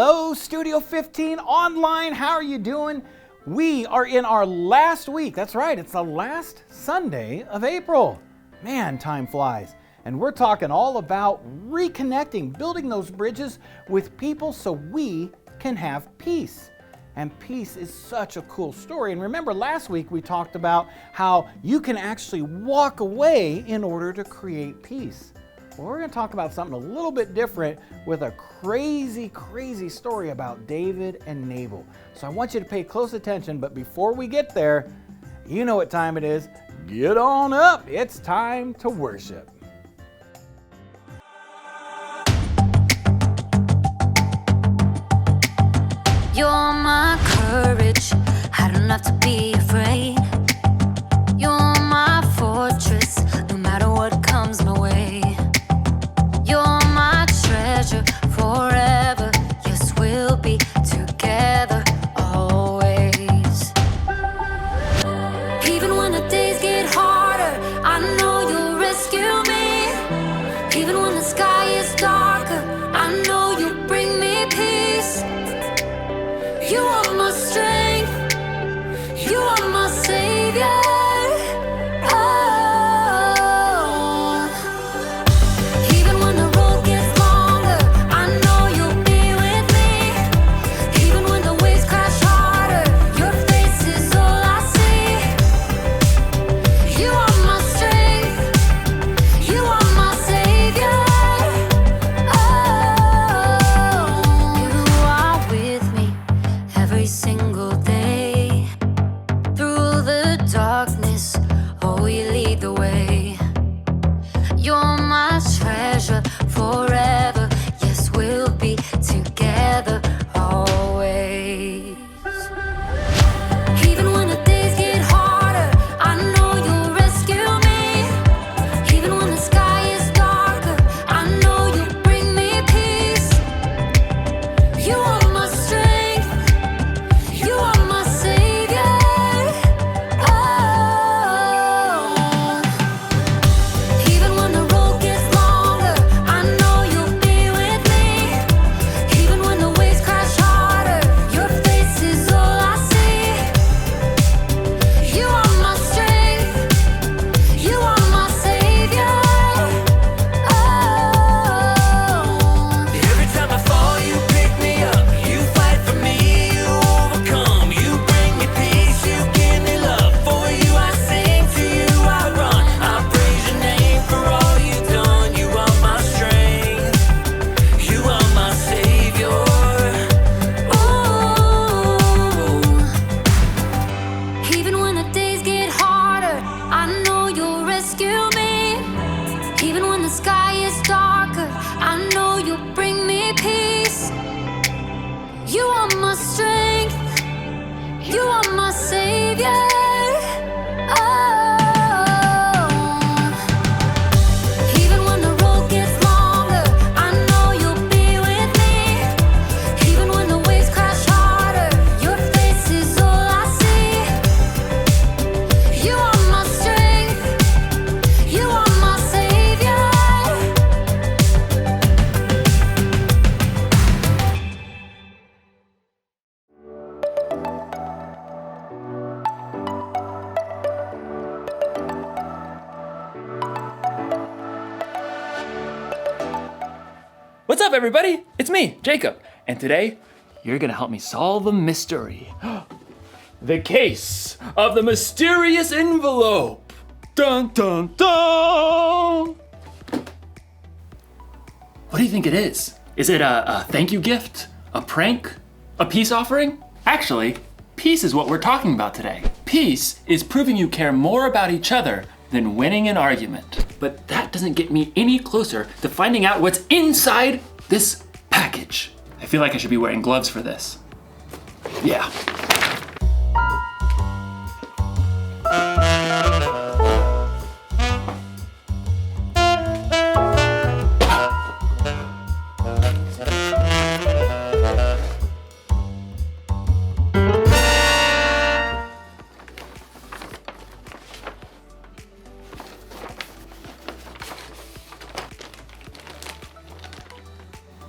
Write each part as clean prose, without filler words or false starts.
Hello, Studio 15 online. How are you doing? We are in our last week. That's right, it's the last Sunday of April. Man, time flies. And we're talking all about reconnecting, building those bridges with people so we can have peace. And peace is such a cool story. And remember, last week we talked about how you can actually walk away in order to create peace. Well, we're going to talk about something a little bit different with a crazy, crazy story about David and Nabal. So I want you to pay close attention, but before we get there, you know what time it is. Get on up. It's time to worship. You're my courage, I don't have to be afraid. You're my fortress, no matter what comes my way. You're my treasure forever, yes, we'll be together always. Even when the days get harder, I know you'll rescue me. Even when the sky is darker, I know you'll bring me peace. You are my strength, you are my savior. Even when the road gets longer, I know you'll be with me. Even when the waves crash harder, your face is all I see. You are my strength, you are my savior. You are with me every single day. Through the darkness, oh, you lead the way. You're my treasure forever, yes, we'll be together always. Even when the days get harder, I know you'll rescue me. Even when the sky is darker, I know you'll bring me peace. You are my strength, you are my savior. Even when the road gets longer, I know you'll be with me. Even when the waves crash harder, your face is all I see. You are my strength, you are my savior. Every time I fall, you pick me up. You fight for me, you overcome. You bring me peace, you give me love. For you I sing, to you I run. I praise your name for all you've done. You are my strength, you are my savior. Even when the days get harder, I know you'll rescue me. Even when the sky is darker, I know you'll bring me peace. You are my strength, you are my savior. Even when the road gets longer, I know you'll be with me. Even when the waves crash harder, your face is all I see. You are my strength, you are my savior. What's up, everybody? It's me, Jacob, and today you're gonna help me solve a mystery. The case of the mysterious envelope. Dun dun dun! What do you think it is? Is it a thank you gift? A prank? A peace offering? Actually, peace is what we're talking about today. Peace is proving you care more about each other than winning an argument. But that doesn't get me any closer to finding out what's inside this package. I feel like I should be wearing gloves for this. Yeah.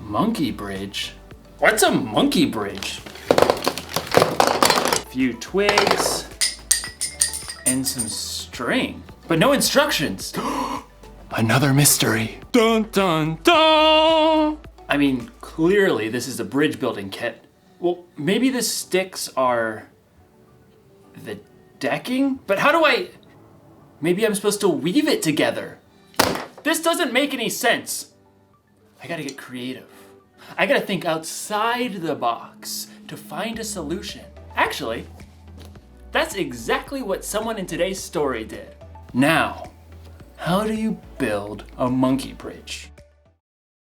Monkey bridge? What's a monkey bridge? A few twigs and some string, but no instructions. Another mystery. Dun dun dun! I mean, clearly this is a bridge building kit. Well, maybe the sticks are the decking? But how do I... Maybe I'm supposed to weave it together. This doesn't make any sense. I gotta get creative. I gotta think outside the box to find a solution. Actually, that's exactly what someone in today's story did. Now, how do you build a monkey bridge?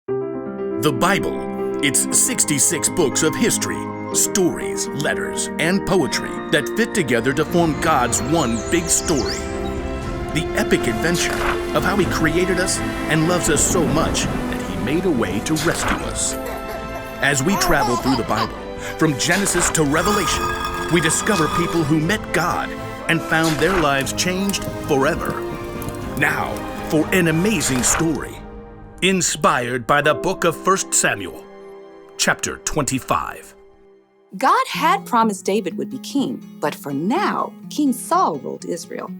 The Bible. It's 66 books of history, stories, letters, and poetry that fit together to form God's one big story. The epic adventure of how He created us and loves us so much that He made a way to rescue us. As we travel through the Bible, from Genesis to Revelation, we discover people who met God and found their lives changed forever. Now, for an amazing story, inspired by the book of 1 Samuel, chapter 25. God had promised David would be king, but for now, King Saul ruled Israel.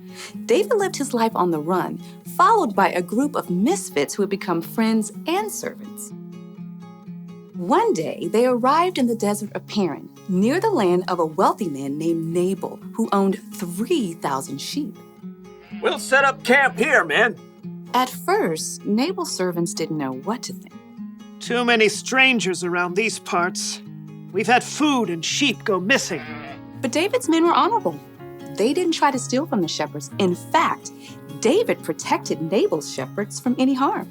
David lived his life on the run, followed by a group of misfits who had become friends and servants. One day, they arrived in the desert of Paran, near the land of a wealthy man named Nabal, who owned 3,000 sheep. We'll set up camp here, man. At first, Nabal's servants didn't know what to think. Too many strangers around these parts. We've had food and sheep go missing. But David's men were honorable. They didn't try to steal from the shepherds. In fact, David protected Nabal's shepherds from any harm.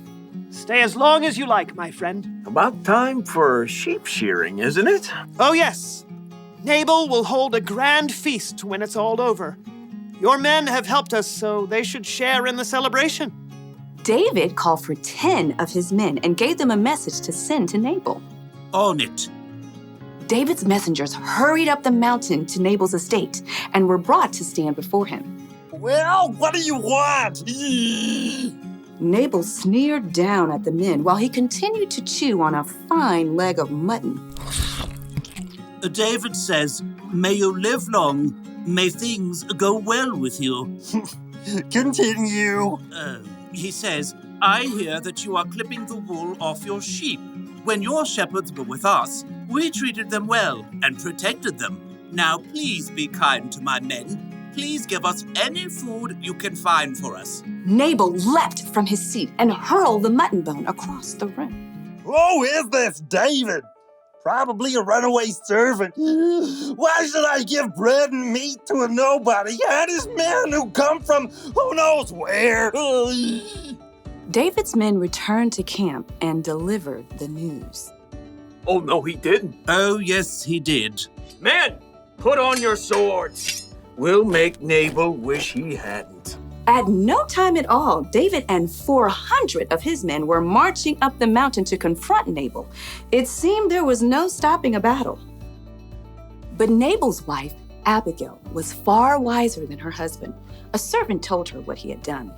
Stay as long as you like, my friend. About time for sheep shearing, isn't it? Oh, yes. Nabal will hold a grand feast when it's all over. Your men have helped us, so they should share in the celebration. David called for 10 of his men and gave them a message to send to Nabal. On it. David's messengers hurried up the mountain to Nabal's estate and were brought to stand before him. Well, what do you want? Nabal sneered down at the men while he continued to chew on a fine leg of mutton. David says, may you live long, may things go well with you. Continue. He says, I hear that you are clipping the wool off your sheep. When your shepherds were with us, we treated them well and protected them. Now please be kind to my men. Please give us any food you can find for us. Nabal leapt from his seat and hurled the mutton bone across the room. Who is this David? Probably a runaway servant. Why should I give bread and meat to a nobody and his men who come from who knows where? David's men returned to camp and delivered the news. Oh, no, he didn't. Oh, yes, he did. Men, put on your swords. We'll make Nabal wish he hadn't. At no time at all, David and 400 of his men were marching up the mountain to confront Nabal. It seemed there was no stopping a battle. But Nabal's wife, Abigail, was far wiser than her husband. A servant told her what he had done.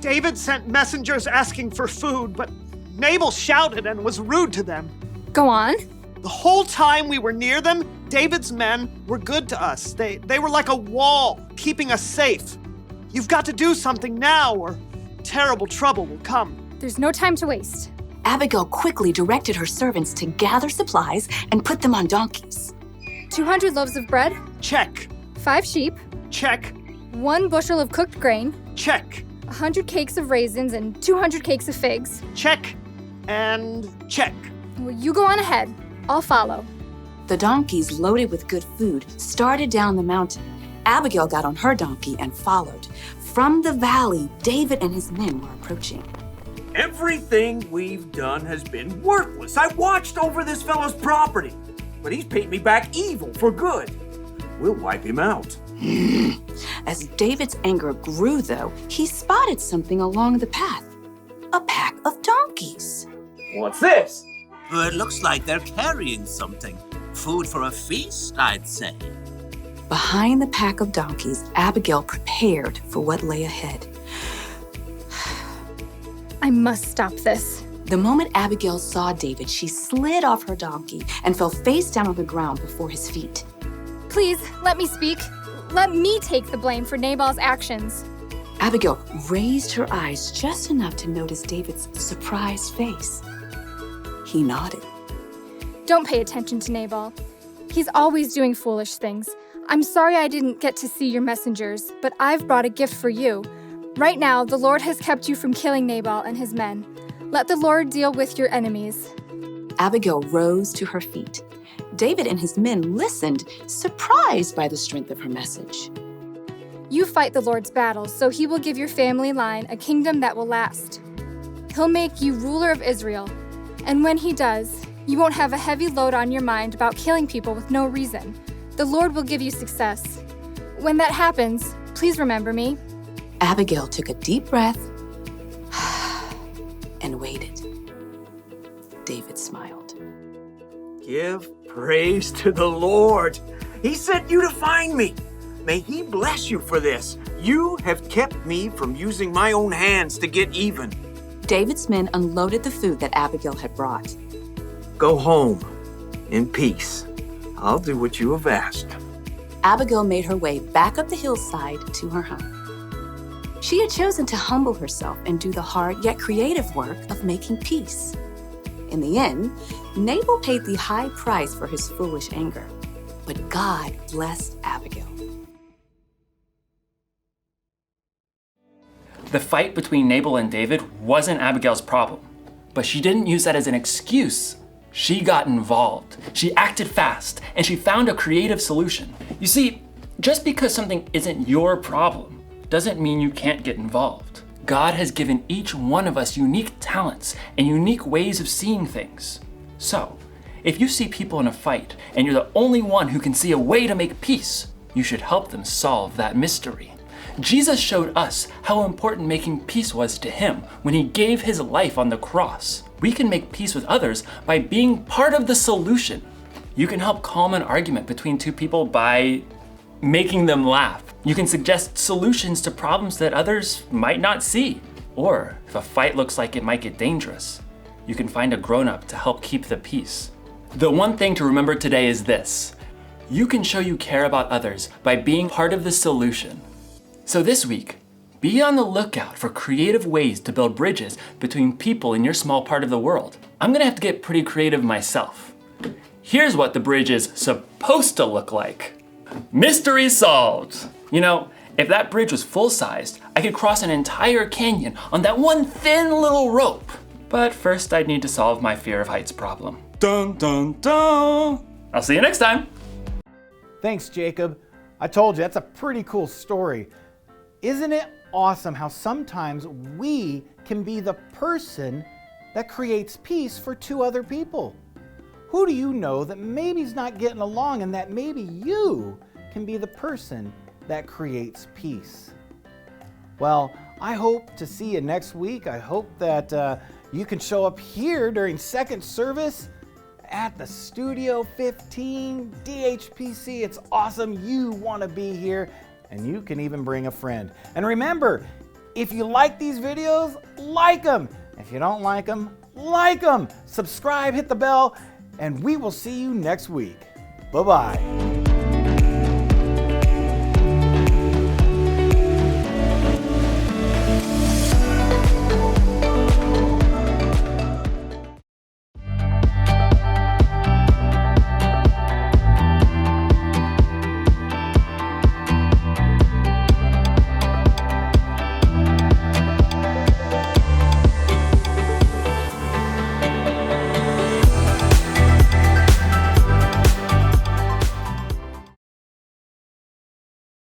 David sent messengers asking for food, but Nabal shouted and was rude to them. Go on. The whole time we were near them, David's men were good to us. They were like a wall, keeping us safe. You've got to do something now, or terrible trouble will come. There's no time to waste. Abigail quickly directed her servants to gather supplies and put them on donkeys. 200 loaves of bread. Check. 5 sheep. Check. 1 bushel of cooked grain. Check. 100 cakes of raisins and 200 cakes of figs. Check. And check. Well, you go on ahead. I'll follow. The donkeys, loaded with good food, started down the mountain. Abigail got on her donkey and followed. From the valley, David and his men were approaching. Everything we've done has been worthless. I watched over this fellow's property, but he's paid me back evil for good. We'll wipe him out. As David's anger grew, though, he spotted something along the path. A pack of donkeys. What's this? It looks like they're carrying something. Food for a feast, I'd say. Behind the pack of donkeys, Abigail prepared for what lay ahead. I must stop this. The moment Abigail saw David, she slid off her donkey and fell face down on the ground before his feet. Please, let me speak. Let me take the blame for Nabal's actions. Abigail raised her eyes just enough to notice David's surprised face. He nodded. Don't pay attention to Nabal. He's always doing foolish things. I'm sorry I didn't get to see your messengers, but I've brought a gift for you. Right now, the Lord has kept you from killing Nabal and his men. Let the Lord deal with your enemies. Abigail rose to her feet. David and his men listened, surprised by the strength of her message. You fight the Lord's battles, so he will give your family line a kingdom that will last. He'll make you ruler of Israel. And when he does, you won't have a heavy load on your mind about killing people with no reason. The Lord will give you success. When that happens, please remember me. Abigail took a deep breath and waited. David smiled. Give praise to the Lord. He sent you to find me. May he bless you for this. You have kept me from using my own hands to get even. David's men unloaded the food that Abigail had brought. Go home in peace. I'll do what you have asked. Abigail made her way back up the hillside to her home. She had chosen to humble herself and do the hard yet creative work of making peace. In the end, Nabal paid the high price for his foolish anger, but God blessed Abigail. The fight between Nabal and David wasn't Abigail's problem, but she didn't use that as an excuse. She got involved. She acted fast, and she found a creative solution. You see, just because something isn't your problem doesn't mean you can't get involved. God has given each one of us unique talents and unique ways of seeing things. So, if you see people in a fight and you're the only one who can see a way to make peace, you should help them solve that mystery. Jesus showed us how important making peace was to him when he gave his life on the cross. We can make peace with others by being part of the solution. You can help calm an argument between two people by making them laugh. You can suggest solutions to problems that others might not see. Or if a fight looks like it might get dangerous, you can find a grown-up to help keep the peace. The one thing to remember today is this: you can show you care about others by being part of the solution. So this week, be on the lookout for creative ways to build bridges between people in your small part of the world. I'm gonna have to get pretty creative myself. Here's what the bridge is supposed to look like. Mystery solved! You know, if that bridge was full-sized, I could cross an entire canyon on that one thin little rope. But first I'd need to solve my fear of heights problem. Dun dun dun! I'll see you next time! Thanks, Jacob. I told you, that's a pretty cool story. Isn't it awesome how sometimes we can be the person that creates peace for two other people? Who do you know that maybe's not getting along and that maybe you can be the person that creates peace? Well, I hope to see you next week. I hope that you can show up here during second service at the Studio 15 DHPC. It's awesome. You want to be here, and you can even bring a friend. And remember, if you like these videos, like them. If you don't like them, like them. Subscribe, hit the bell, and we will see you next week. Bye-bye.